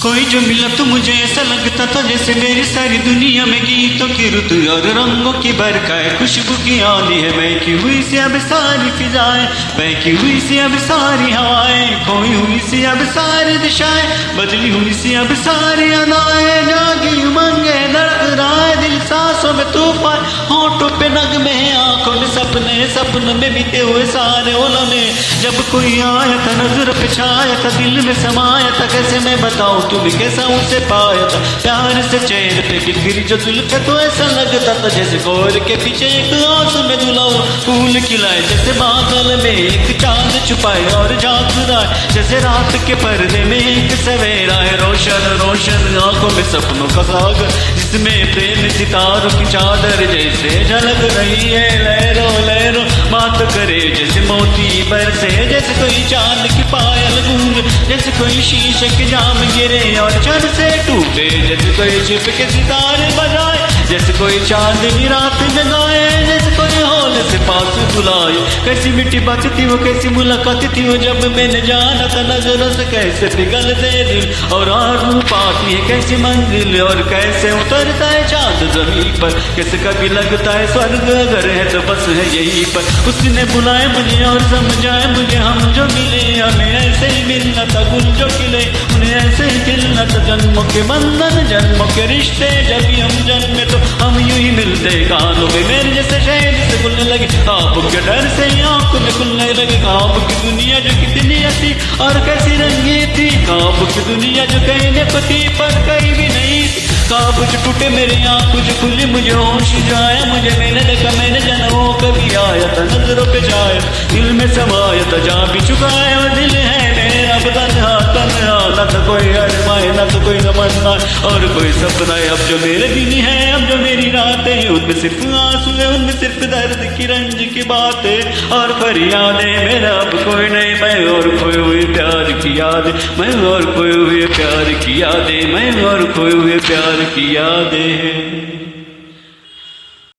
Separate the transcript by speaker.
Speaker 1: कोई जो मिला तो मुझे ऐसा लगता था जैसे मेरी सारी दुनिया में गीतों की रुत और रंगों की बरकाए खुशबू की आनी है। बहकी हुई सी अब सारी फिजाएं, बहकी हुई सी अब सारी हवाएं, खोई हुई सी अब सारी दिशाएं, बदली हुई सी अब सारी अदाएं। जागी उमंगे धड़क रहा है दिल, सांसों में तूफान, होठों पे नगमे, आंखों में सपने, सपनों में बीते हुए सारे ओलमे। जब कोई आया था नजर पे छाया था, दिल में समाया था, कैसे मैं बताऊं तुम्हें कैसा उसे पाया था। प्यार से चेहरे पे गिरी जो जुल्फ तो ऐसा लगता था जैसे कोर के पीछे एक आंसू में धुला हुआ फूल खिलाए, जैसे बादल में एक चांद छुपाए और झांक रहा है, जैसे रात के पर्दे में एक सवेरा है। रोशन रोशन आंखों में सपनों का सागर, जिसमें प्रेम सितारों की चादर जैसे झलक रही है। लहरों लहरों बात करे जैसे मोती बरसे, जैसे कोई चांद की पायल गूंजे, जैसे कोई शीशे के जाम गिरे और छत से टूटे, जैसे कोई छिप के सितारे बजाए, जैसे कोई चांदनी रात जगाए, जैसे कोई हौल से पास बुलाए। कैसी मिट्टी बात थी वो, कैसी मुलाकात थी वो, जब मैंने जाना था नजरों से कैसे पिघलते दिल और आरू पाती है कैसी मंजिल, और कैसे उतरता है चांद जमीन पर, कैसे कभी लगता है स्वर्ग अगर है तो बस है यही पर। उसने बुलाए मुझे और समझाए मुझे, हम जो मिले हमें ऐसे ही मिलना था, गुल जो खिले उन्हें ऐसे ही खिलना था। जन्मों के बंधन जन्मों के रिश्ते, जब भी हम जन्मे तो हम यूं ही मिलते। कानों में मेरे जैसे शहद से खुलने लगे, ख्वाब के डर से आंखों में खुलने लगे। ख्वाब की दुनिया जो कितनी अच्छी और कैसी रंगी थी, ख्वाब की दुनिया जो कहने को थी पर कहीं भी नहीं थी। ख्वाब जो टूटे मेरे आंखों जो खुली, मुझे होश जो आया, मुझे मैंने देखा मैंने जन्मों कभी आया था, नजरों पे जाया दिल में समाया था। जहाँ भी चुकाया वो दिल है मेरा तन्हा तन्हा, न तो कोई अरमाए न तो कोई तमन्ना और कोई सपना है। अब जो मेरे दिन है अब जो मेरी रातें हैं, उनमें सिर्फ आंसू है, उनमें सिर्फ दर्द की रंज की बातें और फरियादें। मेरा अब कोई नहीं, मैं और खोए हुए प्यार की यादें, मैं और खोए हुए प्यार की यादें, मैं और खोए हुए प्यार की यादें हैं।